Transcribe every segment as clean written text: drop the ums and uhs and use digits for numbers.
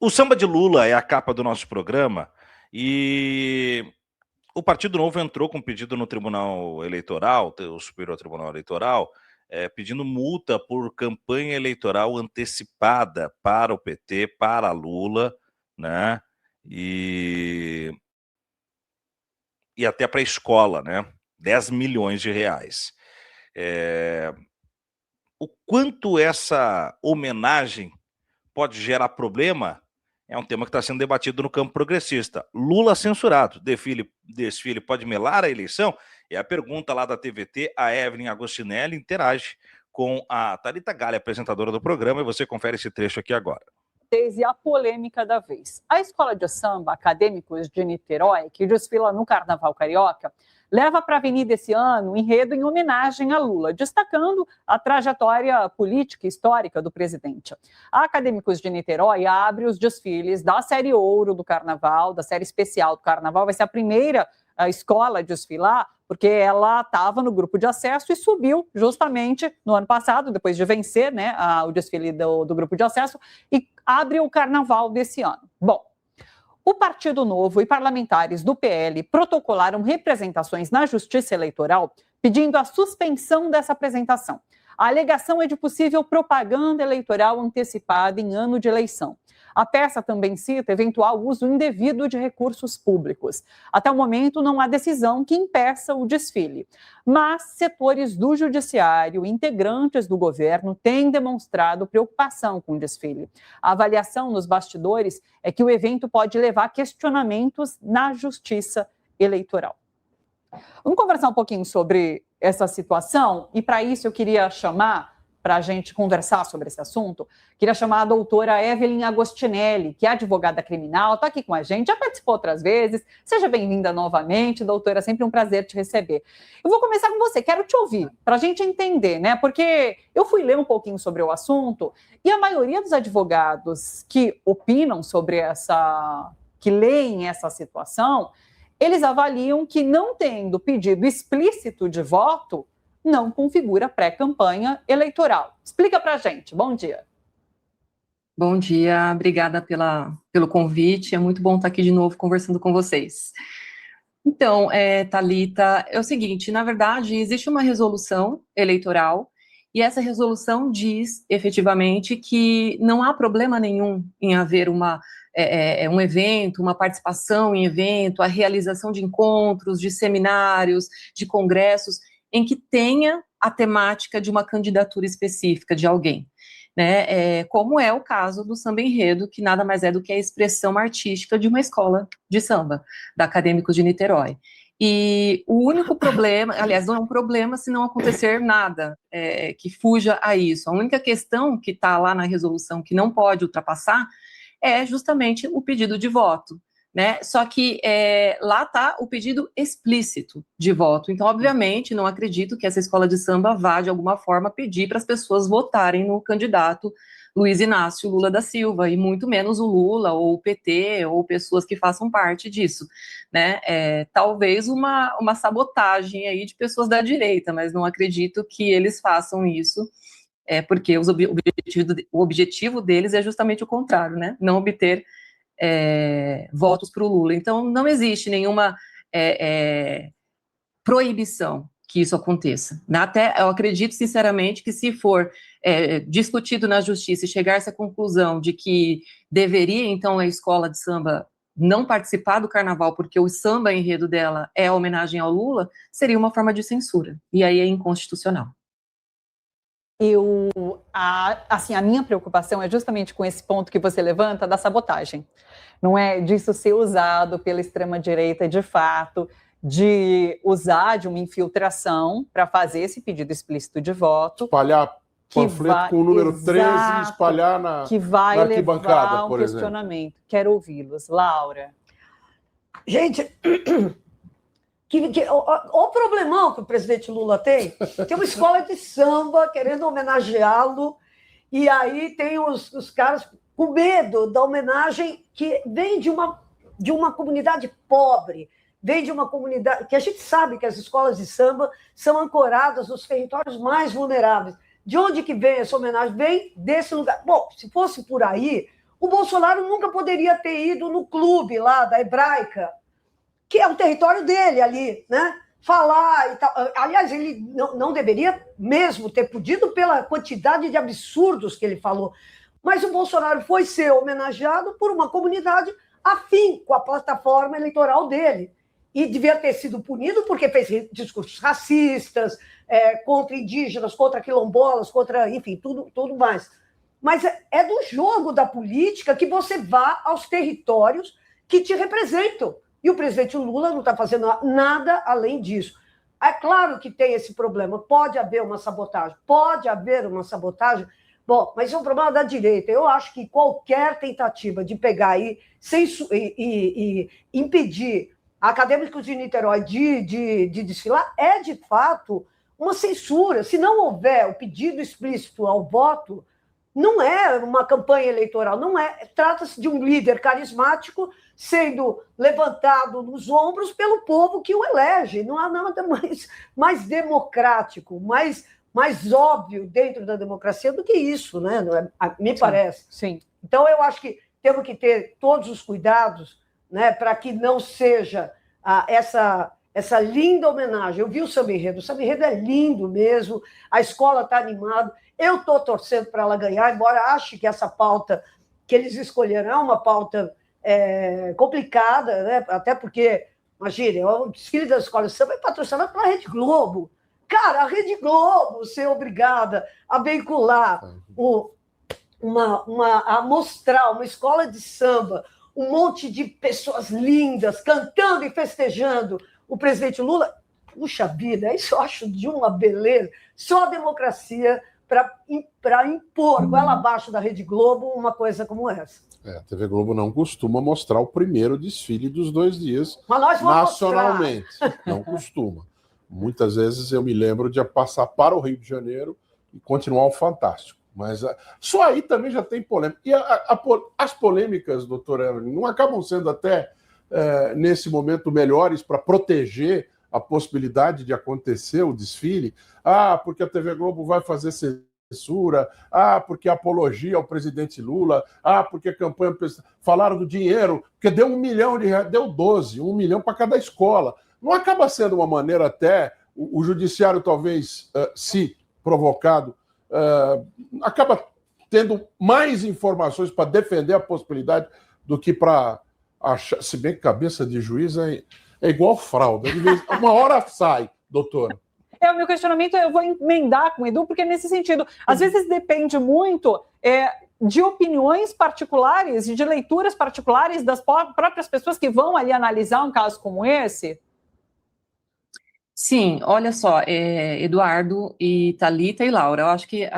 O samba de Lula é a capa do nosso programa e o Partido Novo entrou com pedido no Tribunal Eleitoral, o Superior Tribunal Eleitoral, pedindo multa por campanha eleitoral antecipada para o PT, para Lula, né? E até para a escola, né? 10 milhões de reais. O quanto essa homenagem pode gerar problema é um tema que está sendo debatido no campo progressista. Lula censurado, desfile pode melar a eleição? É a pergunta lá da TVT, a Evelyn Agostinelli interage com a Thalita Galli, apresentadora do programa, e você confere esse trecho aqui agora. E a polêmica da vez. A escola de samba Acadêmicos de Niterói, que desfila no Carnaval Carioca, leva para a avenida esse ano um enredo em homenagem a Lula, destacando a trajetória política e histórica do presidente. A Acadêmicos de Niterói abre os desfiles da série Ouro do Carnaval, da série especial do Carnaval. Vai ser a primeira escola a desfilar, porque ela estava no grupo de acesso e subiu justamente no ano passado, depois de vencer, né, o desfile do grupo de acesso, e abre o Carnaval desse ano. Bom, o Partido Novo e parlamentares do PL protocolaram representações na Justiça Eleitoral pedindo a suspensão dessa apresentação. A alegação é de possível propaganda eleitoral antecipada em ano de eleição. A peça também cita eventual uso indevido de recursos públicos. Até o momento, não há decisão que impeça o desfile. Mas setores do judiciário, integrantes do governo, têm demonstrado preocupação com o desfile. A avaliação nos bastidores é que o evento pode levar a questionamentos na justiça eleitoral. Vamos conversar um pouquinho sobre essa situação, e para isso eu queria chamar, para a gente conversar sobre esse assunto, queria chamar a doutora Evelyn Agostinelli, que é advogada criminal, está aqui com a gente, já participou outras vezes. Seja bem-vinda novamente, doutora, sempre um prazer te receber. Eu vou começar com você, quero te ouvir, para a gente entender, né? Porque eu fui ler um pouquinho sobre o assunto, e a maioria dos advogados que opinam sobre que leem essa situação, eles avaliam que, não tendo pedido explícito de voto, não configura pré-campanha eleitoral. Explica para a gente. Bom dia. Bom dia, obrigada pelo convite. É muito bom estar aqui de novo conversando com vocês. Então, Thalita, é o seguinte, na verdade, existe uma resolução eleitoral e essa resolução diz, efetivamente, que não há problema nenhum em haver um evento, uma participação em evento, a realização de encontros, de seminários, de congressos, em que tenha a temática de uma candidatura específica de alguém, né? Como é o caso do samba enredo, que nada mais é do que a expressão artística de uma escola de samba, da Acadêmicos de Niterói. E o único problema, aliás, não é um problema se não acontecer nada que fuja a isso. A única questão que está lá na resolução que não pode ultrapassar é justamente o pedido de voto, né? Só que lá está o pedido explícito de voto. Então, obviamente, não acredito que essa escola de samba vá, de alguma forma, pedir para as pessoas votarem no candidato Luiz Inácio Lula da Silva, e muito menos o Lula, ou o PT, ou pessoas que façam parte disso, né? Talvez uma sabotagem aí de pessoas da direita, mas não acredito que eles façam isso, porque o objetivo deles é justamente o contrário, né? Não obter votos para o Lula. Então, não existe nenhuma proibição que isso aconteça. Até eu acredito, sinceramente, que se for discutido na justiça e chegar-se à conclusão de que deveria, então, a escola de samba não participar do carnaval porque o samba enredo dela é a homenagem ao Lula, seria uma forma de censura. E aí é inconstitucional. A minha preocupação é justamente com esse ponto que você levanta da sabotagem. Não é disso ser usado pela extrema-direita de fato, de usar de uma infiltração para fazer esse pedido explícito de voto. Espalhar panfleto com o número 13 e espalhar na arquibancada, por exemplo. Que vai levar um questionamento. Quero ouvi-los. Laura. Gente... O problemão que o presidente Lula tem uma escola de samba querendo homenageá-lo, e aí tem os caras com medo da homenagem que vem de uma comunidade pobre, vem de uma comunidade que a gente sabe que as escolas de samba são ancoradas nos territórios mais vulneráveis. De onde que vem essa homenagem? Vem desse lugar. Bom, se fosse por aí, O Bolsonaro nunca poderia ter ido no clube lá da Hebraica, que é o território dele ali, né? Falar e tal. Aliás, ele não deveria mesmo ter podido pela quantidade de absurdos que ele falou. Mas o Bolsonaro foi ser homenageado por uma comunidade afim com a plataforma eleitoral dele. E devia ter sido punido porque fez discursos racistas, contra indígenas, contra quilombolas, contra, enfim, tudo mais. Mas é do jogo da política que você vá aos territórios que te representam. E o presidente Lula não está fazendo nada além disso. É claro que tem esse problema. Pode haver uma sabotagem. Bom, mas é um problema da direita. Eu acho que qualquer tentativa de pegar aí e impedir acadêmicos de Niterói de desfilar é, de fato, uma censura. Se não houver o pedido explícito ao voto, não é uma campanha eleitoral, não é. Trata-se de um líder carismático sendo levantado nos ombros pelo povo que o elege. Não há nada mais democrático, mais óbvio dentro da democracia do que isso, né? Me parece. Sim. Então, eu acho que temos que ter todos os cuidados, né, para que não seja essa linda homenagem. Eu vi o samba enredo é lindo mesmo, a escola está animada, eu estou torcendo para ela ganhar, embora ache que essa pauta que eles escolheram é uma pauta complicada, né? Até porque, imagine, o desfile da escola de samba é patrocinado pela Rede Globo. Cara, a Rede Globo ser obrigada a veicular, a mostrar uma escola de samba, um monte de pessoas lindas cantando e festejando o presidente Lula, puxa vida, isso eu acho de uma beleza. Só a democracia para impor goela abaixo da Rede Globo uma coisa como essa. A TV Globo não costuma mostrar o primeiro desfile dos 2 dias Mas nós vamos nacionalmente. Não costuma. Muitas vezes eu me lembro de passar para o Rio de Janeiro e continuar o Fantástico. Mas só aí também já tem polêmica. E as polêmicas, doutora Evelyn, não acabam sendo até, nesse momento, melhores para proteger a possibilidade de acontecer o desfile? Porque a TV Globo vai fazer censura, porque apologia ao presidente Lula, porque a campanha... Falaram do dinheiro, porque deu R$1 milhão, deu 12, R$1 milhão para cada escola. Não acaba sendo uma maneira até, o judiciário talvez, se provocado, acaba tendo mais informações para defender a possibilidade do que para achar, se bem que cabeça de juiz é igual fralda, uma hora sai, doutora. O meu questionamento, eu vou emendar com o Edu, porque nesse sentido, às vezes depende muito de opiniões particulares, de leituras particulares das próprias pessoas que vão ali analisar um caso como esse. Sim, olha só, Eduardo e Thalita e Laura, eu acho que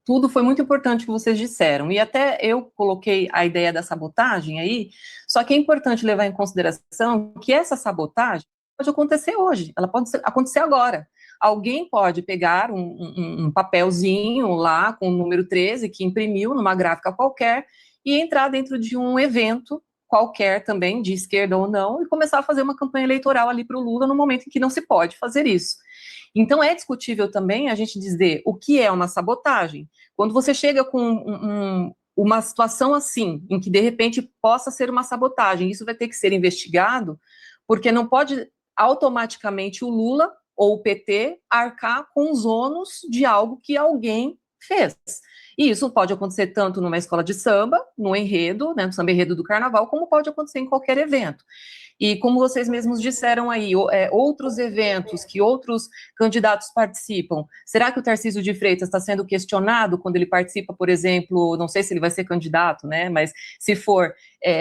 tudo foi muito importante que vocês disseram, e até eu coloquei a ideia da sabotagem aí, só que é importante levar em consideração que essa sabotagem pode acontecer hoje, ela pode acontecer agora. Alguém pode pegar um papelzinho lá com o número 13 que imprimiu numa gráfica qualquer e entrar dentro de um evento qualquer também, de esquerda ou não, e começar a fazer uma campanha eleitoral ali para o Lula no momento em que não se pode fazer isso. Então, é discutível também a gente dizer o que é uma sabotagem. Quando você chega com uma situação assim, em que de repente possa ser uma sabotagem, isso vai ter que ser investigado, porque não pode automaticamente o Lula ou o PT arcar com os ônus de algo que alguém fez. E isso pode acontecer tanto numa escola de samba, no enredo, né, no samba enredo do carnaval, como pode acontecer em qualquer evento. E como vocês mesmos disseram aí, outros eventos que outros candidatos participam, será que o Tarcísio de Freitas está sendo questionado quando ele participa, por exemplo, não sei se ele vai ser candidato, né, mas se for,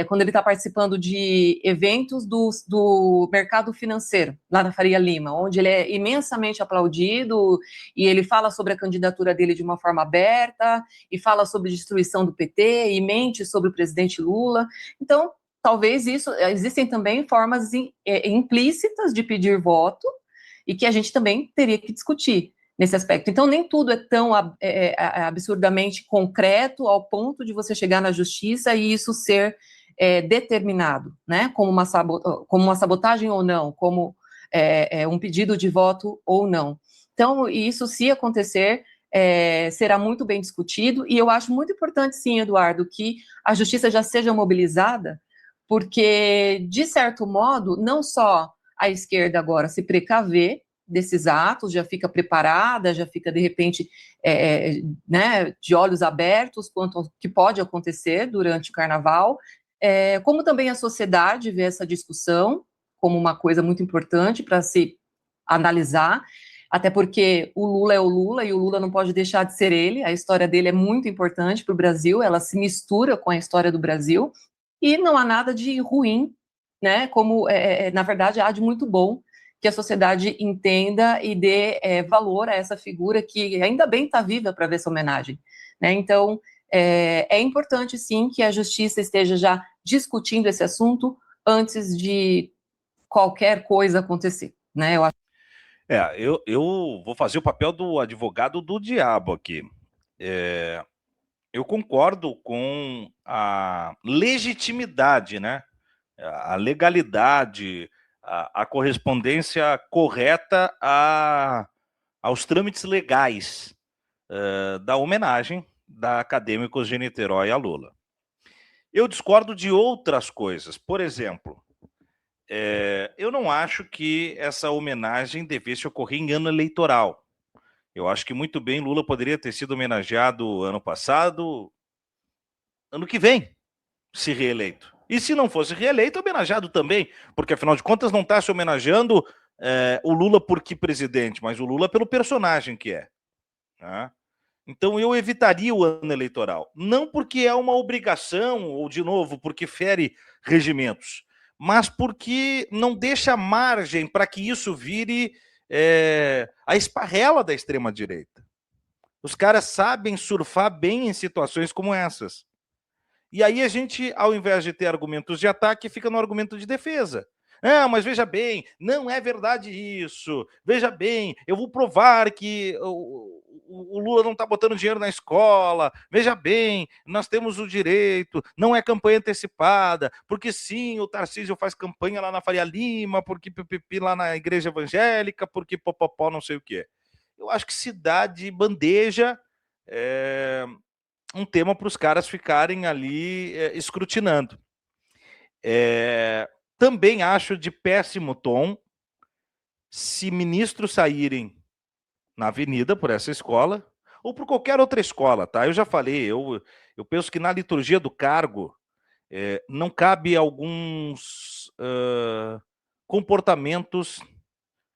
quando ele está participando de eventos do mercado financeiro, lá na Faria Lima, onde ele é imensamente aplaudido e ele fala sobre a candidatura dele de uma forma aberta e fala sobre destruição do PT e mente sobre o presidente Lula. Então, talvez existem também formas implícitas de pedir voto e que a gente também teria que discutir nesse aspecto. Então, nem tudo é tão absurdamente concreto ao ponto de você chegar na justiça e isso ser determinado, né, como uma sabotagem ou não, como um pedido de voto ou não. Então, isso, se acontecer, será muito bem discutido, e eu acho muito importante, sim, Eduardo, que a justiça já seja mobilizada, porque, de certo modo, não só a esquerda agora se precaver desses atos, já fica preparada, já fica, de repente, né, de olhos abertos quanto ao que pode acontecer durante o carnaval, como também a sociedade vê essa discussão como uma coisa muito importante para se analisar, até porque o Lula é o Lula e o Lula não pode deixar de ser ele, a história dele é muito importante para o Brasil, ela se mistura com a história do Brasil, e não há nada de ruim, né, como, na verdade, há de muito bom que a sociedade entenda e dê valor a essa figura que ainda bem está viva para ver essa homenagem, né? Então, é importante, sim, que a justiça esteja já discutindo esse assunto antes de qualquer coisa acontecer, né? Eu acho. Eu vou fazer o papel do advogado do diabo aqui. Eu concordo com a legitimidade, né? A legalidade, a correspondência correta aos trâmites legais da homenagem da Acadêmicos de Niterói a Lula. Eu discordo de outras coisas. Por exemplo, eu não acho que essa homenagem devesse ocorrer em ano eleitoral. Eu acho que muito bem Lula poderia ter sido homenageado ano passado, ano que vem, se reeleito. E se não fosse reeleito, homenageado também, porque afinal de contas não está se homenageando o Lula por que presidente, mas o Lula pelo personagem que é. Né? Então eu evitaria o ano eleitoral, não porque é uma obrigação, ou de novo, porque fere regimentos, mas porque não deixa margem para que isso vire a esparrela da extrema-direita. Os caras sabem surfar bem em situações como essas. E aí a gente, ao invés de ter argumentos de ataque, fica no argumento de defesa. Mas veja bem, não é verdade isso. Veja bem, eu vou provar que o Lula não está botando dinheiro na escola. Veja bem, nós temos o direito, não é campanha antecipada, porque sim, o Tarcísio faz campanha lá na Faria Lima, porque pipipi lá na igreja evangélica, porque popopó não sei o quê. Eu acho que se dá de bandeja um tema para os caras ficarem ali escrutinando. Também acho de péssimo tom se ministros saírem na avenida por essa escola ou por qualquer outra escola, tá? Eu já falei, eu penso que na liturgia do cargo não cabe alguns comportamentos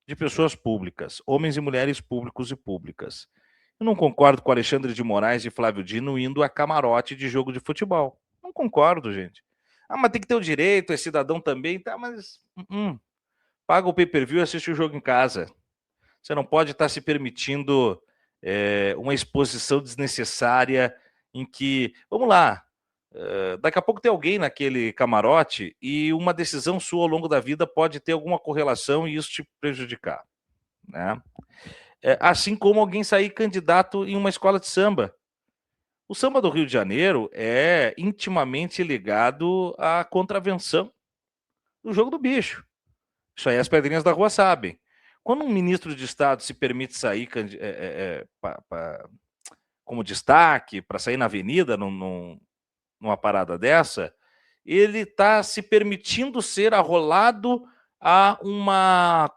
de pessoas públicas, homens e mulheres públicos e públicas. Eu não concordo com Alexandre de Moraes e Flávio Dino indo a camarote de jogo de futebol. Não concordo, gente. Mas tem que ter o direito, é cidadão também, tá? Mas paga o pay-per-view e assiste o jogo em casa. Você não pode estar se permitindo uma exposição desnecessária em que, vamos lá, daqui a pouco tem alguém naquele camarote e uma decisão sua ao longo da vida pode ter alguma correlação e isso te prejudicar, né? Assim como alguém sair candidato em uma escola de samba. O samba do Rio de Janeiro é intimamente ligado à contravenção do jogo do bicho. Isso aí as pedrinhas da rua sabem. Quando um ministro de Estado se permite sair como destaque, para sair na avenida numa parada dessa, ele está se permitindo ser arrolado a um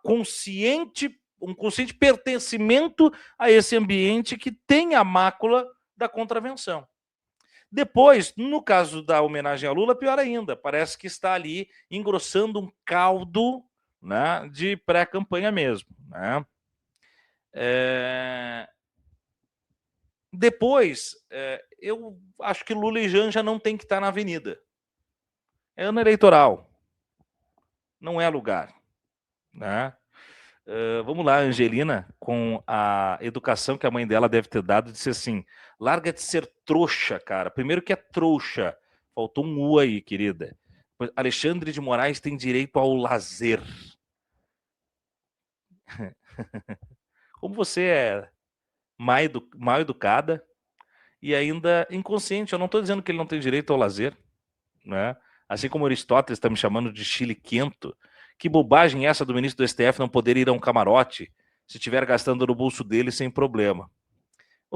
consciente pertencimento a esse ambiente que tem a mácula da contravenção. Depois, no caso da homenagem a Lula, pior ainda, parece que está ali engrossando um caldo, né, de pré-campanha mesmo. Né? Depois, eu acho que Lula e Janja não tem que estar na avenida. É ano eleitoral. Não é lugar. Né? Vamos lá, Angelina, com a educação que a mãe dela deve ter dado, disse assim, larga de ser trouxa, cara. Primeiro que é trouxa. Faltou um U aí, querida. Alexandre de Moraes tem direito ao lazer. Como você é mal educada e ainda inconsciente. Eu não estou dizendo que ele não tem direito ao lazer, né? Assim como Aristóteles está me chamando de chiliquento. Que bobagem é essa do ministro do STF não poder ir a um camarote se estiver gastando no bolso dele sem problema.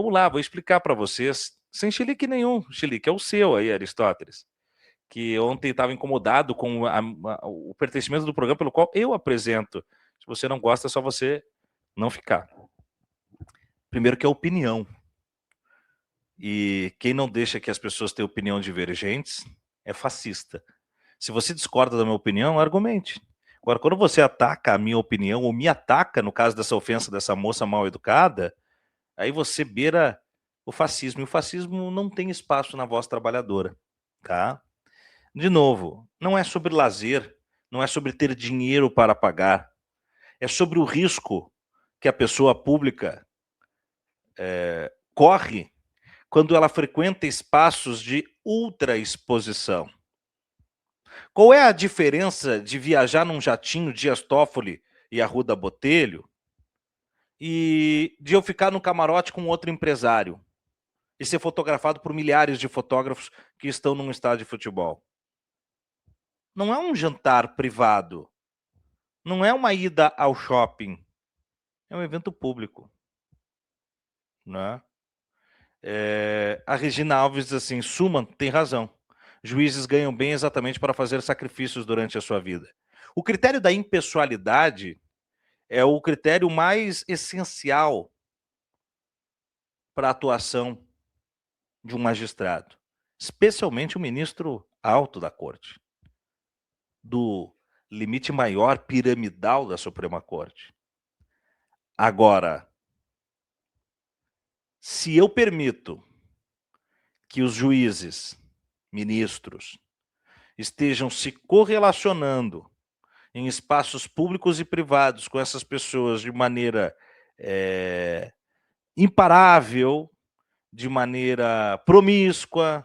Vamos lá, vou explicar para vocês, sem chilique nenhum. Chilique é o seu aí, Aristóteles, que ontem estava incomodado com o pertencimento do programa pelo qual eu apresento. Se você não gosta, é só você não ficar. Primeiro que é opinião. E quem não deixa que as pessoas tenham opinião divergentes é fascista. Se você discorda da minha opinião, argumente. Agora, quando você ataca a minha opinião, ou me ataca, no caso dessa ofensa dessa moça mal educada, aí você beira o fascismo. E o fascismo não tem espaço na voz trabalhadora, tá? De novo, não é sobre lazer, não é sobre ter dinheiro para pagar. É sobre o risco que a pessoa pública corre quando ela frequenta espaços de ultraexposição. Qual é a diferença de viajar num jatinho Dias Toffoli e Arruda Botelho e de eu ficar no camarote com outro empresário e ser fotografado por milhares de fotógrafos que estão num estádio de futebol? Não é um jantar privado, não é uma ida ao shopping, é um evento público, né? A Regina Alves diz assim, Suman tem razão. Juízes ganham bem exatamente para fazer sacrifícios durante a sua vida. O critério da impessoalidade é o critério mais essencial para a atuação de um magistrado, especialmente o ministro alto da corte, do limite maior piramidal da Suprema Corte. Agora, se eu permito que os juízes, ministros, estejam se correlacionando em espaços públicos e privados com essas pessoas de maneira imparável, de maneira promíscua,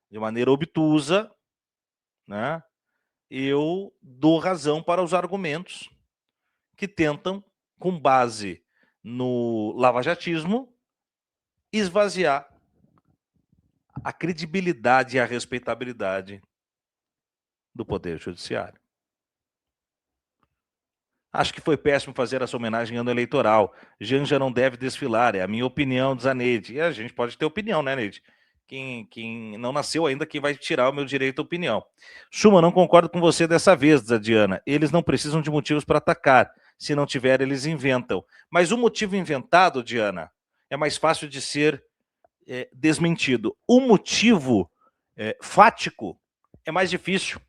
de maneira obtusa, né? Eu dou razão para os argumentos que tentam, com base no lavajatismo, esvaziar a credibilidade e a respeitabilidade do Poder Judiciário. Acho que foi péssimo fazer essa homenagem em ano eleitoral. Janja não deve desfilar, é a minha opinião, diz a Neide. E a gente pode ter opinião, né, Neide? Quem não nasceu ainda, quem vai tirar o meu direito à opinião. Suma, não concordo com você dessa vez, diz a Diana. Eles não precisam de motivos para atacar. Se não tiver, eles inventam. Mas o motivo inventado, Diana, é mais fácil de ser desmentido. O motivo fático é mais difícil.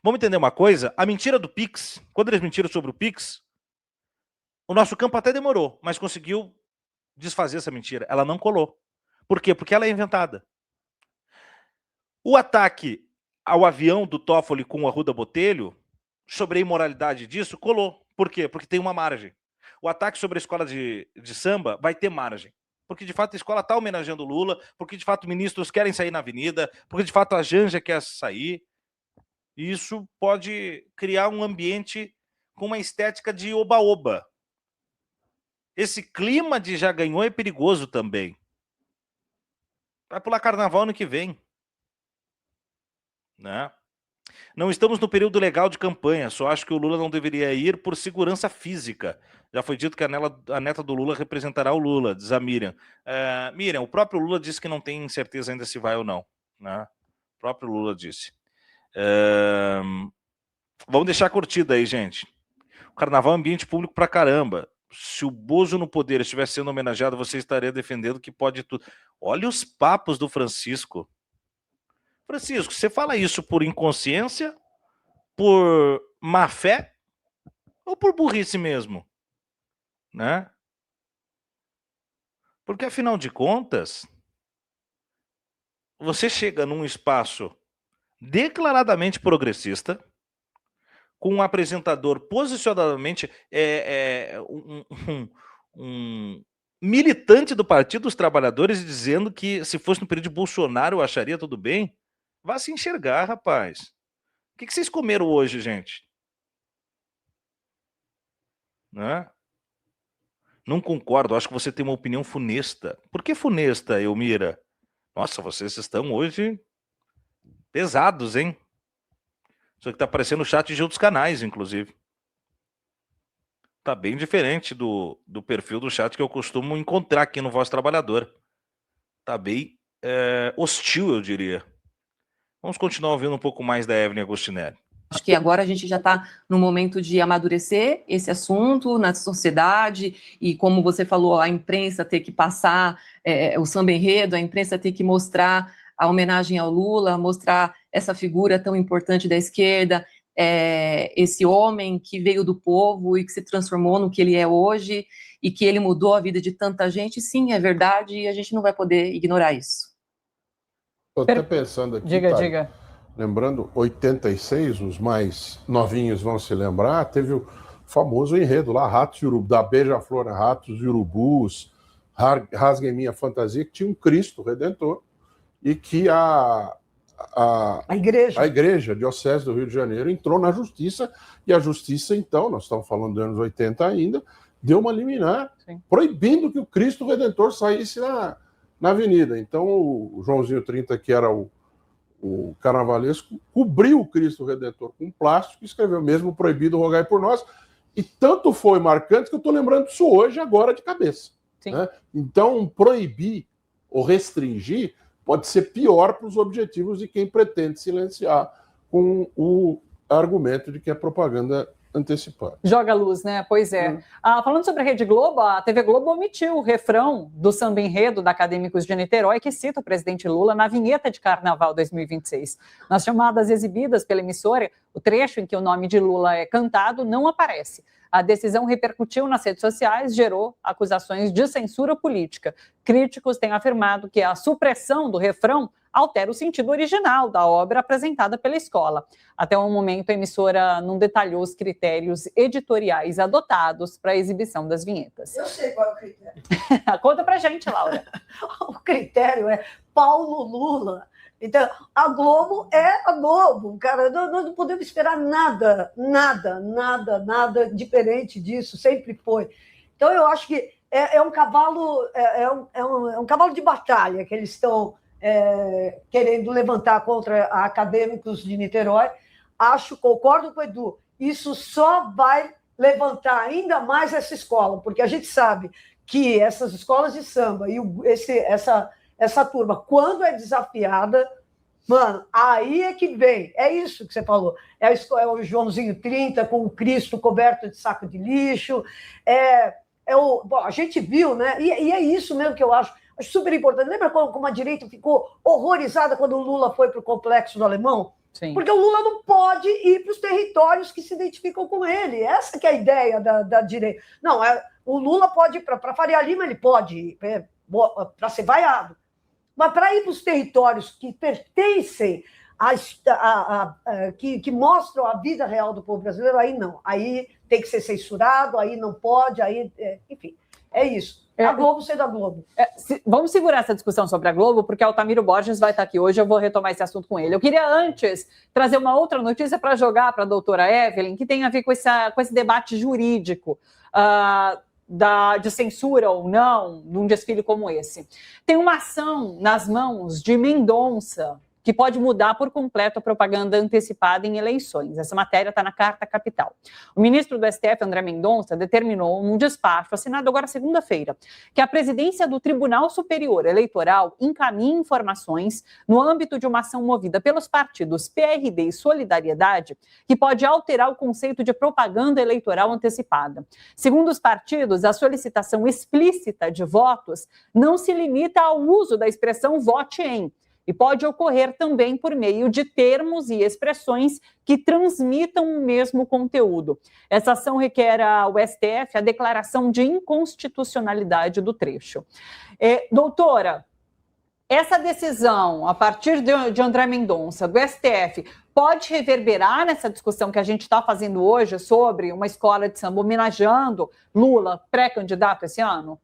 Vamos entender uma coisa? A mentira do Pix, quando eles mentiram sobre o Pix, o nosso campo até demorou, mas conseguiu desfazer essa mentira. Ela não colou. Por quê? Porque ela é inventada. O ataque ao avião do Toffoli com o Arruda Botelho, sobre a imoralidade disso, colou. Por quê? Porque tem uma margem. O ataque sobre a escola de samba vai ter margem. Porque, de fato, a escola está homenageando o Lula, porque, de fato, ministros querem sair na avenida, porque, de fato, a Janja quer sair. E isso pode criar um ambiente com uma estética de oba-oba. Esse clima de já ganhou é perigoso também. Vai pular carnaval ano que vem. Né? Não estamos no período legal de campanha, só acho que o Lula não deveria ir por segurança física. Já foi dito que a neta do Lula representará o Lula, diz a Miriam. Miriam, o próprio Lula disse que não tem certeza ainda se vai ou não. Né? O próprio Lula disse. Vamos deixar curtida aí, gente. O carnaval é ambiente público pra caramba. Se o Bozo no poder estivesse sendo homenageado, você estaria defendendo que pode tudo. Olha os papos do Francisco. Francisco, você fala isso por inconsciência, por má fé ou por burrice mesmo? Né? Porque, afinal de contas, você chega num espaço declaradamente progressista, com um apresentador posicionadamente um militante do Partido dos Trabalhadores, dizendo que se fosse no período de Bolsonaro eu acharia tudo bem. Vá se enxergar, rapaz. O que vocês comeram hoje, gente? Né? Não concordo, acho que você tem uma opinião funesta. Por que funesta, Elmira? Nossa, vocês estão hoje pesados, hein? Isso aqui tá aparecendo no chat de outros canais, inclusive. Tá bem diferente do perfil do chat que eu costumo encontrar aqui no Voz Trabalhadora. Tá bem hostil, eu diria. Vamos continuar ouvindo um pouco mais da Evelyn Agostinelli. Acho que agora a gente já está no momento de amadurecer esse assunto na sociedade e, como você falou, a imprensa ter que passar o samba enredo, a imprensa ter que mostrar a homenagem ao Lula, mostrar essa figura tão importante da esquerda, esse homem que veio do povo e que se transformou no que ele é hoje e que ele mudou a vida de tanta gente. Sim, é verdade, e a gente não vai poder ignorar isso. Estou até pensando aqui, Diga. Lembrando, 86, os mais novinhos vão se lembrar, teve o famoso enredo lá, Ratos e Urubus, da Beija-Flor, Ratos e Urubus, Rasguem Minha Fantasia, que tinha um Cristo Redentor, e que a igreja diocese do Rio de Janeiro entrou na justiça, e a justiça, então, nós estamos falando dos anos 80 ainda, deu uma liminar, proibindo que o Cristo Redentor saísse na avenida. Então, o Joãozinho 30, que era o carnavalesco, cobriu o Cristo Redentor com plástico e escreveu mesmo proibido rogai por nós, e tanto foi marcante que eu estou lembrando disso hoje, agora de cabeça. Né? Então, proibir ou restringir pode ser pior para os objetivos de quem pretende silenciar com o argumento de que é propaganda antecipada. Joga luz, né? Pois é. Falando sobre a Rede Globo, a TV Globo omitiu o refrão do samba enredo da Acadêmicos de Niterói, que cita o presidente Lula na vinheta de Carnaval 2026. Nas chamadas exibidas pela emissora, o trecho em que o nome de Lula é cantado não aparece. A decisão repercutiu nas redes sociais, gerou acusações de censura política. Críticos têm afirmado que a supressão do refrão altera o sentido original da obra apresentada pela escola. Até o momento, a emissora não detalhou os critérios editoriais adotados para a exibição das vinhetas. Eu sei qual é o critério. Conta pra gente, Laura. O critério é Paulo Lula. Então, a Globo é a Globo, cara. Nós não podemos esperar nada diferente disso, sempre foi. Então, eu acho que é um cavalo, é um cavalo de batalha que eles estão querendo levantar contra a Acadêmicos de Niterói. Concordo com o Edu, isso só vai levantar ainda mais essa escola, porque a gente sabe que essas escolas de samba e essa turma, quando é desafiada, mano, aí é que vem. É isso que você falou. É o Joãozinho 30 com o Cristo coberto de saco de lixo. Bom, a gente viu, né? E é isso mesmo que eu acho super importante. Lembra como a direita ficou horrorizada quando o Lula foi para o Complexo do Alemão? Sim. Porque o Lula não pode ir para os territórios que se identificam com ele. Essa que é a ideia da direita. Não, o Lula pode ir para Faria Lima, ele pode ir para ser vaiado. Mas para ir para os territórios que pertencem, que mostram a vida real do povo brasileiro, aí não. Aí tem que ser censurado, aí não pode, enfim, é isso. A Globo ser da Globo. Vamos segurar essa discussão sobre a Globo, porque Altamiro Borges vai estar aqui hoje, eu vou retomar esse assunto com ele. Eu queria antes trazer uma outra notícia para jogar para a doutora Evelyn, que tem a ver com esse debate jurídico. De censura ou não num desfile como esse. Tem uma ação nas mãos de Mendonça que pode mudar por completo a propaganda antecipada em eleições. Essa matéria está na Carta Capital. O ministro do STF, André Mendonça, determinou num despacho assinado agora segunda-feira que a presidência do Tribunal Superior Eleitoral encaminhe informações no âmbito de uma ação movida pelos partidos PRD e Solidariedade que pode alterar o conceito de propaganda eleitoral antecipada. Segundo os partidos, a solicitação explícita de votos não se limita ao uso da expressão vote em, e pode ocorrer também por meio de termos e expressões que transmitam o mesmo conteúdo. Essa ação requer ao STF a declaração de inconstitucionalidade do trecho. Doutora, essa decisão, a partir de André Mendonça, do STF, pode reverberar nessa discussão que a gente está fazendo hoje sobre uma escola de samba homenageando Lula, pré-candidato esse ano?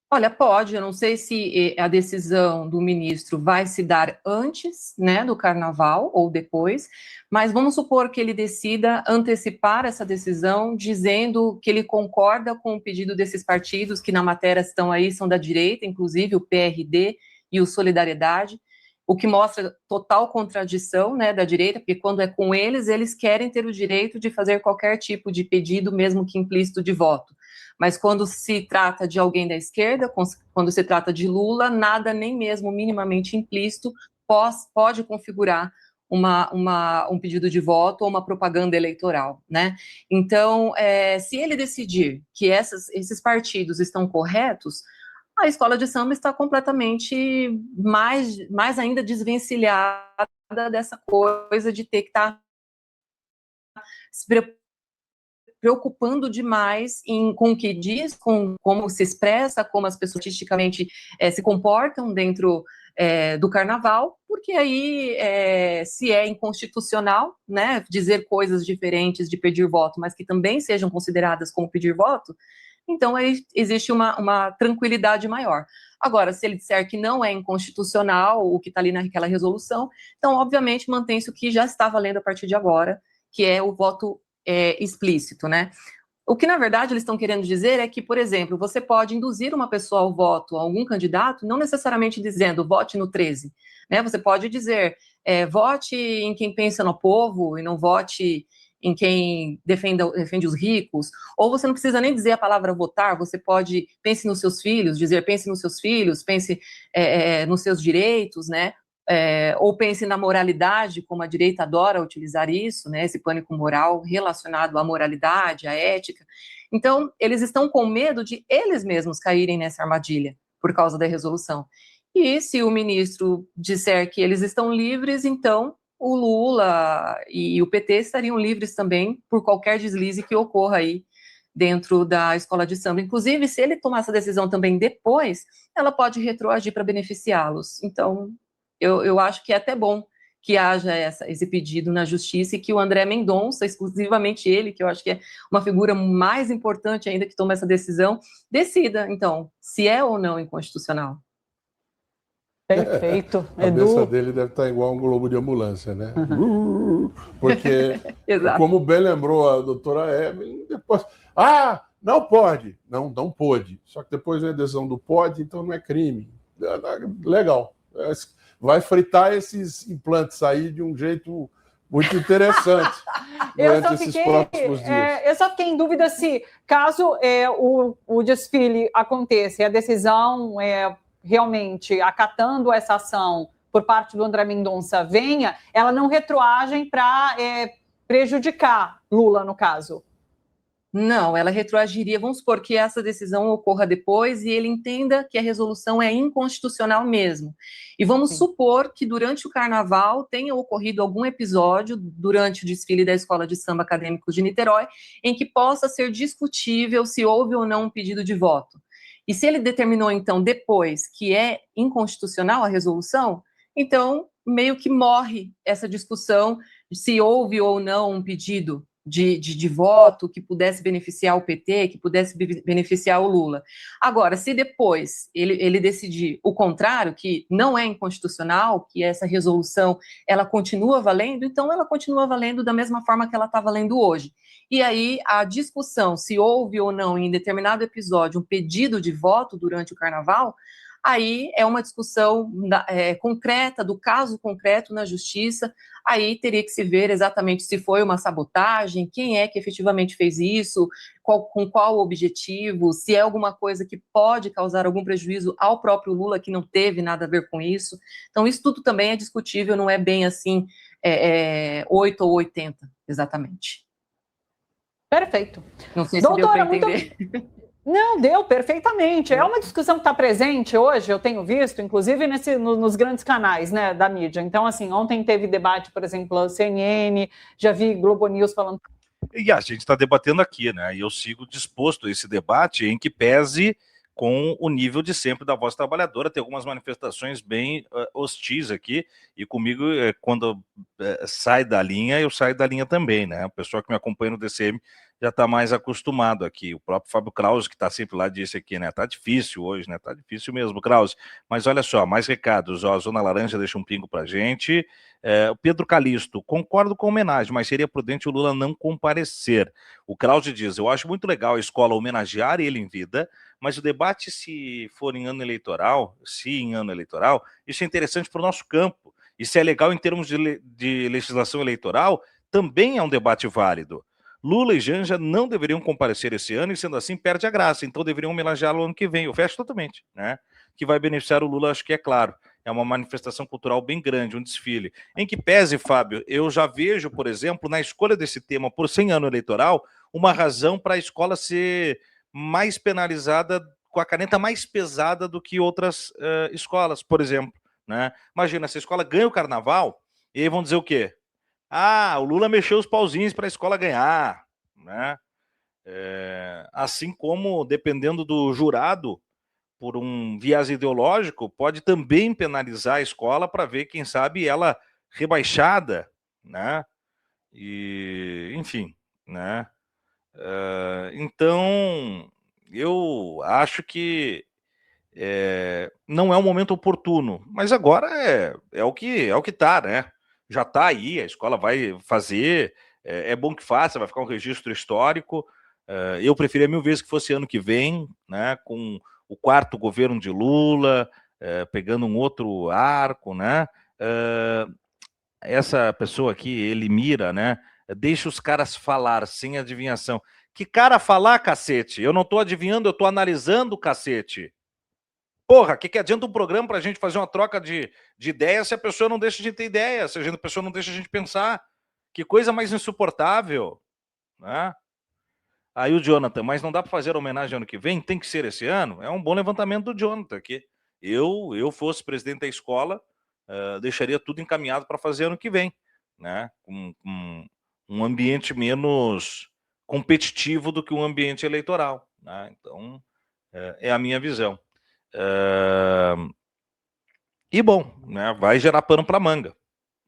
Olha, pode, eu não sei se a decisão do ministro vai se dar antes, né, do carnaval ou depois, mas vamos supor que ele decida antecipar essa decisão, dizendo que ele concorda com o pedido desses partidos que na matéria estão aí, são da direita, inclusive o PRD e o Solidariedade, o que mostra total contradição, né, da direita, porque quando é com eles, eles querem ter o direito de fazer qualquer tipo de pedido, mesmo que implícito, de voto. Mas quando se trata de alguém da esquerda, quando se trata de Lula, nada nem mesmo minimamente implícito pode configurar um pedido de voto ou uma propaganda eleitoral, né? Então, se ele decidir que esses partidos estão corretos, a escola de samba está completamente mais ainda desvencilhada dessa coisa de ter que estar se preocupando demais com o que diz, com como se expressa, como as pessoas artisticamente se comportam dentro do carnaval, porque aí se é inconstitucional, né, dizer coisas diferentes de pedir voto, mas que também sejam consideradas como pedir voto, então aí existe uma tranquilidade maior. Agora, se ele disser que não é inconstitucional o que está ali naquela resolução, então, obviamente, mantém-se o que já está valendo a partir de agora, que é o voto explícito, né? O que, na verdade, eles estão querendo dizer é que, por exemplo, você pode induzir uma pessoa ao voto a algum candidato, não necessariamente dizendo vote no 13, né? Você pode dizer vote em quem pensa no povo e não vote em quem defende os ricos, ou você não precisa nem dizer a palavra votar, você pode, pense nos seus filhos, dizer pense nos seus filhos, pense nos seus direitos, né? Ou pense na moralidade, como a direita adora utilizar isso, né, esse pânico moral relacionado à moralidade, à ética. Então, eles estão com medo de eles mesmos caírem nessa armadilha, por causa da resolução. E se o ministro disser que eles estão livres, então o Lula e o PT estariam livres também por qualquer deslize que ocorra aí dentro da escola de samba. Inclusive, se ele tomar essa decisão também depois, ela pode retroagir para beneficiá-los. Então, eu acho que é até bom que haja esse pedido na justiça e que o André Mendonça, exclusivamente ele, que eu acho que é uma figura mais importante ainda que toma essa decisão, decida, então, se é ou não inconstitucional. Perfeito. A cabeça dele deve estar igual um globo de ambulância, né? Porque, como bem lembrou a doutora Evelyn, depois... não pode. Não pôde. Só que depois vem a decisão do pode, então não é crime. Legal. Vai fritar esses implantes aí de um jeito muito interessante durante esses próximos dias. Eu só fiquei em dúvida se, caso o desfile aconteça e a decisão realmente acatando essa ação por parte do André Mendonça venha, ela não retroage para prejudicar Lula, no caso. Não, ela retroagiria, vamos supor que essa decisão ocorra depois e ele entenda que a resolução é inconstitucional mesmo. E vamos supor que durante o carnaval tenha ocorrido algum episódio durante o desfile da Escola de Samba Acadêmicos de Niterói em que possa ser discutível se houve ou não um pedido de voto. E se ele determinou, então, depois que é inconstitucional a resolução, então meio que morre essa discussão se houve ou não um pedido de voto que pudesse beneficiar o PT, que pudesse beneficiar o Lula. Agora, se depois ele decidir o contrário, que não é inconstitucional, que essa resolução ela continua valendo, então ela continua valendo da mesma forma que ela está valendo hoje. E aí a discussão se houve ou não em determinado episódio um pedido de voto durante o carnaval, aí é uma discussão concreta, do caso concreto na justiça, aí teria que se ver exatamente se foi uma sabotagem, quem é que efetivamente fez isso, com qual objetivo, se é alguma coisa que pode causar algum prejuízo ao próprio Lula, que não teve nada a ver com isso. Então, isso tudo também é discutível, não é bem assim 8 ou 80, exatamente. Perfeito. Não sei se deu para entender. Não, deu perfeitamente. É uma discussão que está presente hoje, eu tenho visto, inclusive nos grandes canais, né, da mídia. Então, assim, ontem teve debate, por exemplo, a CNN, já vi Globo News falando... E a gente está debatendo aqui, né, e eu sigo disposto a esse debate em que pese com o nível de sempre da Voz Trabalhadora. Tem algumas manifestações bem hostis aqui, e comigo, quando sai da linha, eu saio da linha também, né? O pessoal que me acompanha no DCM já está mais acostumado aqui. O próprio Fábio Krause, que está sempre lá, disse aqui, né? Tá difícil hoje, né? Tá difícil mesmo, Krause. Mas olha só, mais recados. Ó, a Zona Laranja deixa um pingo pra gente. O Pedro Calixto, concordo com a homenagem, mas seria prudente o Lula não comparecer. O Krause diz, eu acho muito legal a escola homenagear ele em vida, mas o debate, se for em ano eleitoral, isso é interessante para o nosso campo. Isso é legal em termos de legislação eleitoral, também é um debate válido. Lula e Janja não deveriam comparecer esse ano e, sendo assim, perde a graça. Então, deveriam homenageá-lo ano que vem. Eu fecho totalmente, né? Que vai beneficiar o Lula, acho que é claro. É uma manifestação cultural bem grande, um desfile. Em que pese, Fábio, eu já vejo, por exemplo, na escolha desse tema por 100 ano eleitoral, uma razão para a escola ser mais penalizada, com a caneta mais pesada do que outras escolas, por exemplo, né? Imagina, se a escola ganha o carnaval, e aí vão dizer o quê? Ah, o Lula mexeu os pauzinhos para a escola ganhar, né? Assim como, dependendo do jurado, por um viés ideológico, pode também penalizar a escola para ver, quem sabe, ela rebaixada, né? E, enfim, né? Então, eu acho que não é um momento oportuno, mas agora é o que tá, né? Já tá aí, a escola vai fazer, é bom que faça, vai ficar um registro histórico. Eu preferia 1000 vezes que fosse ano que vem, né? Com o 4º governo de Lula, pegando um outro arco, né? Essa pessoa aqui, ele mira, né? Deixa os caras falar sem adivinhação. Que cara falar, cacete? Eu não tô adivinhando, eu tô analisando, cacete. Porra, que adianta um programa pra gente fazer uma troca de ideias se a pessoa não deixa de ter ideia, se a pessoa não deixa a gente pensar? Que coisa mais insuportável, né? Aí o Jonathan, mas não dá para fazer a homenagem ano que vem? Tem que ser esse ano? É um bom levantamento do Jonathan aqui. Eu fosse presidente da escola, deixaria tudo encaminhado para fazer ano que vem, né? Com um ambiente menos competitivo do que um ambiente eleitoral, né? Então, é a minha visão. E bom, né? Vai gerar pano para manga.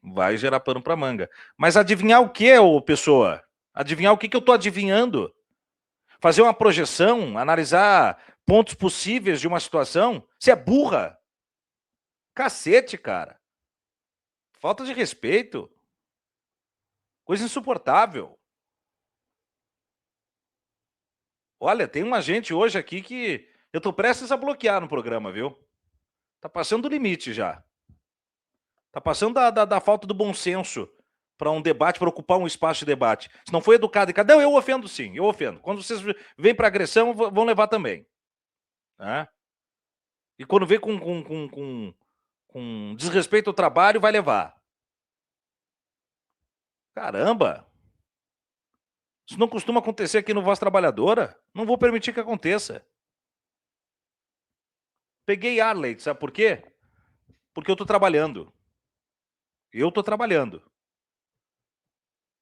Vai gerar pano para manga. Mas adivinhar o que, ô pessoa? Adivinhar o que eu tô adivinhando? Fazer uma projeção, analisar pontos possíveis de uma situação? Você é burra? Cacete, cara. Falta de respeito. Coisa insuportável. Olha, tem uma gente hoje aqui que eu tô prestes a bloquear no programa, viu? Tá passando do limite já. Tá passando da falta do bom senso para um debate, para ocupar um espaço de debate. Se não foi educado e cada eu ofendo sim, eu ofendo. Quando vocês vêm para agressão, vão levar também. Né? E quando vem com desrespeito ao trabalho, vai levar. Caramba! Isso não costuma acontecer aqui no Voz Trabalhadora. Não vou permitir que aconteça. Peguei ar, Leite, sabe por quê? Porque eu tô trabalhando. Eu tô trabalhando.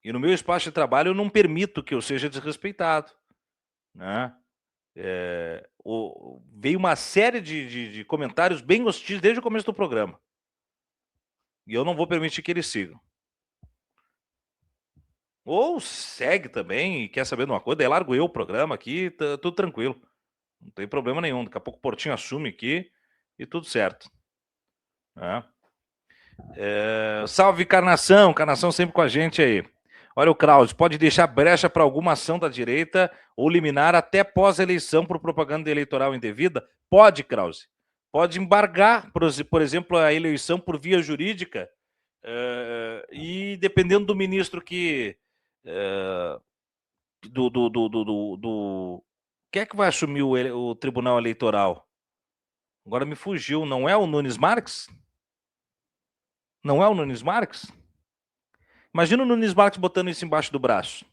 E no meu espaço de trabalho eu não permito que eu seja desrespeitado. Né? Veio uma série de comentários bem hostis desde o começo do programa. E eu não vou permitir que eles sigam. Ou segue também e quer saber de uma coisa, daí largo eu o programa aqui, tá tudo tranquilo. Não tem problema nenhum. Daqui a pouco o Portinho assume aqui e tudo certo. Né? Salve, Carnação. Carnação sempre com a gente aí. Olha o Krause, pode deixar brecha para alguma ação da direita ou liminar até pós-eleição por propaganda eleitoral indevida? Pode, Krause. Pode embargar, por exemplo, a eleição por via jurídica e dependendo do ministro que... Quem é que vai assumir o Tribunal Eleitoral? Agora me fugiu. Não é o Nunes Marques? Não é o Nunes Marques? Imagina o Nunes Marques botando isso embaixo do braço.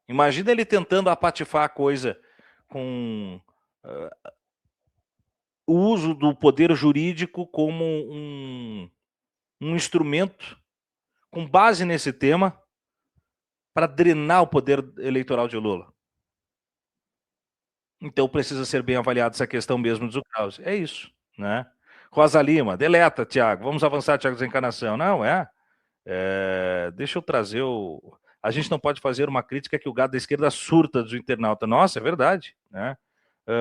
Imagina ele tentando apatifar a coisa com o uso do poder jurídico como um instrumento com base nesse tema para drenar o poder eleitoral de Lula. Então precisa ser bem avaliada essa questão mesmo do Krause. É isso, né? Rosa Lima, deleta, Tiago. Vamos avançar, Tiago Desencarnação. Não, deixa eu trazer o... a gente não pode fazer uma crítica que o gado da esquerda surta dos internautas. Nossa, é verdade, né?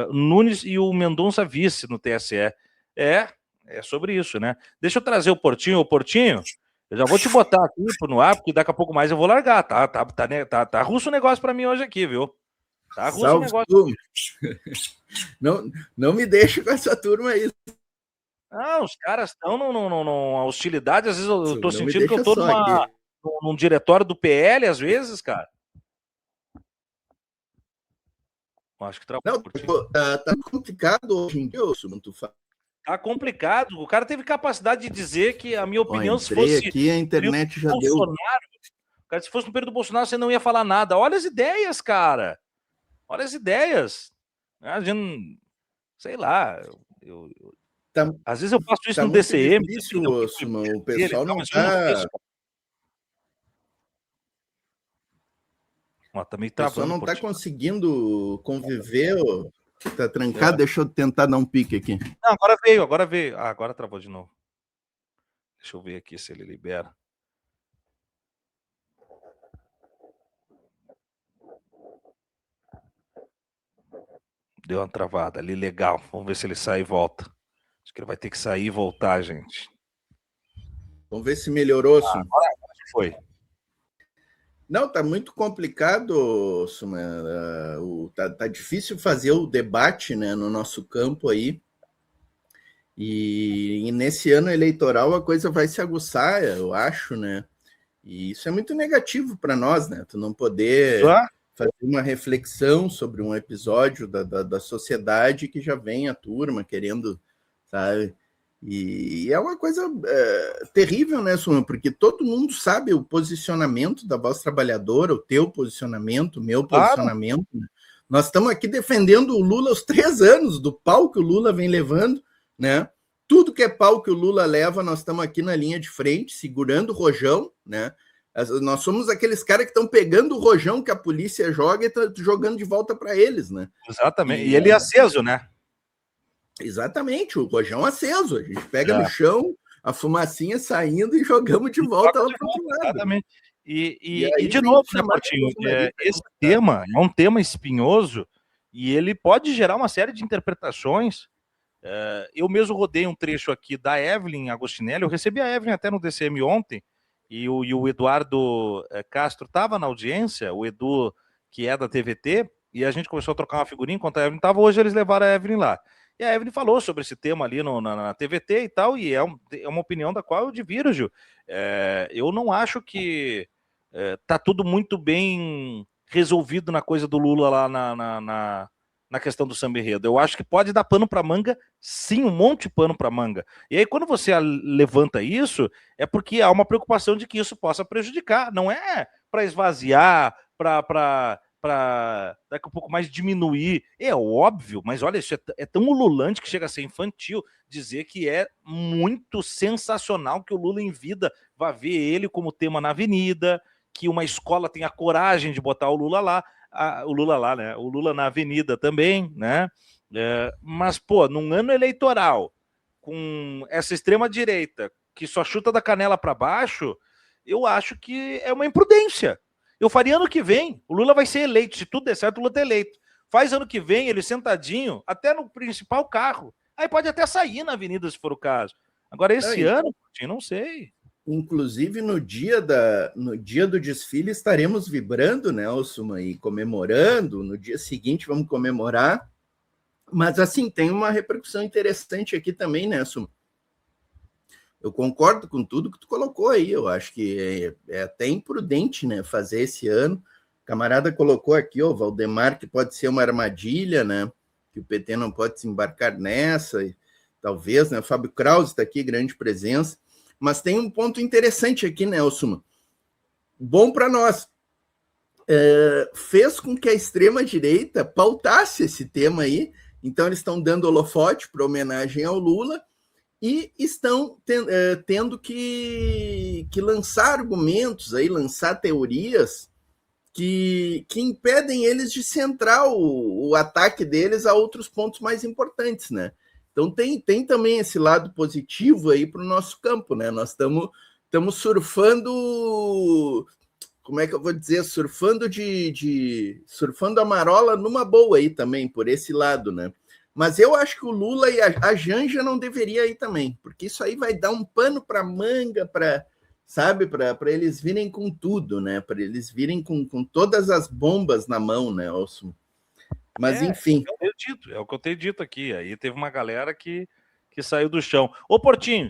Nunes e o Mendonça vice no TSE. É sobre isso, né? Deixa eu trazer o Portinho. O Portinho, eu já vou te botar aqui no ar, porque daqui a pouco mais eu vou largar, tá russo o negócio para mim hoje aqui, viu? Tá russo o negócio. Não me deixa com essa turma aí. Os caras estão numa hostilidade, às vezes eu tô sentindo que eu tô num diretório do PL, às vezes, cara. Acho que não, tá complicado hoje em dia, tu fala. Tá complicado. O cara teve capacidade de dizer que, a minha opinião, se fosse aqui, a internet já deu. Cara, se fosse no período do Bolsonaro, você não ia falar nada. Olha as ideias, cara. Olha as ideias. A gente, sei lá. Às vezes eu faço isso no DCM. Difícil, o pessoal não tá... Também o pessoal não tá conseguindo conviver. Tá trancado, deixa eu tentar dar um pique aqui. Não, agora veio. Agora travou de novo. Deixa eu ver aqui se ele libera. Deu uma travada ali, legal. Vamos ver se ele sai e volta. Acho que ele vai ter que sair e voltar, gente. Vamos ver se melhorou, agora foi. Não, tá muito complicado, Suma. Tá difícil fazer o debate, né, no nosso campo aí. E nesse ano eleitoral a coisa vai se aguçar, eu acho, né? E isso é muito negativo para nós, né? Tu não poder fazer uma reflexão sobre um episódio da sociedade que já vem a turma querendo, sabe? E é uma coisa terrível, né, Suma? Porque todo mundo sabe o posicionamento da Voz Trabalhadora, o teu posicionamento, o meu posicionamento. Né? Nós estamos aqui defendendo o Lula aos 3 anos, do pau que o Lula vem levando, né? Tudo que é pau que o Lula leva, nós estamos aqui na linha de frente, segurando o rojão, né? Nós somos aqueles caras que estão pegando o rojão que a polícia joga e estão jogando de volta para eles, né? Exatamente. E ele é aceso, né? Exatamente, o rojão aceso. A gente pega no chão, a fumacinha saindo e jogamos de volta lá para o outro lado. Exatamente. E de novo, né, Portinho? Esse tema é um tema espinhoso e ele pode gerar uma série de interpretações. Eu mesmo rodei um trecho aqui da Evelyn Agostinelli. Eu recebi a Evelyn até no DCM ontem e o Eduardo Castro estava na audiência, o Edu, que é da TVT, e a gente começou a trocar uma figurinha enquanto a Evelyn estava. Hoje eles levaram a Evelyn lá. E a Evelyn falou sobre esse tema ali na TVT e tal, e é uma opinião da qual eu divirjo. Eu não acho que tá tudo muito bem resolvido na coisa do Lula lá na questão do samba enredo. Eu acho que pode dar pano para manga, sim, um monte de pano para manga. E aí, quando você levanta isso, é porque há uma preocupação de que isso possa prejudicar. Não é para esvaziar, para daqui a pouco mais diminuir. É óbvio, mas olha, isso é tão ululante que chega a ser infantil dizer que é muito sensacional que o Lula em vida vá ver ele como tema na avenida, que uma escola tenha coragem de botar o Lula lá, né? O Lula na avenida também, né? Mas, pô, num ano eleitoral, com essa extrema-direita que só chuta da canela para baixo, eu acho que é uma imprudência. Eu faria ano que vem, o Lula vai ser eleito, se tudo der certo, o Lula tá eleito. Faz ano que vem, ele sentadinho, até no principal carro. Aí pode até sair na avenida, se for o caso. Agora, esse ano, não sei. Inclusive, no dia do desfile, estaremos vibrando, Nelson, e comemorando. No dia seguinte, vamos comemorar. Mas, assim, tem uma repercussão interessante aqui também, Nelson. Eu concordo com tudo que tu colocou aí. Eu acho que é até imprudente, né, fazer esse ano. O camarada colocou aqui, o Valdemar, que pode ser uma armadilha, né? Que o PT não pode se embarcar nessa. E, talvez, né? O Fábio Krause está aqui, grande presença. Mas tem um ponto interessante aqui, Nelson. Bom para nós. Fez com que a extrema-direita pautasse esse tema aí. Então, eles estão dando holofote para homenagem ao Lula e estão tendo que lançar argumentos, aí, lançar teorias que impedem eles de centrar o ataque deles a outros pontos mais importantes, né? Então tem também esse lado positivo aí para o nosso campo, né? Nós estamos surfando como é que eu vou dizer, surfando surfando a marola numa boa aí também, por esse lado, né? Mas eu acho que o Lula e a Janja não deveria ir também, porque isso aí vai dar um pano para manga, sabe, para eles virem com tudo, né? Para eles virem com todas as bombas na mão, né, Osmo? Mas, enfim. É o que eu tenho dito aqui. Aí teve uma galera que saiu do chão. Ô, Portinho,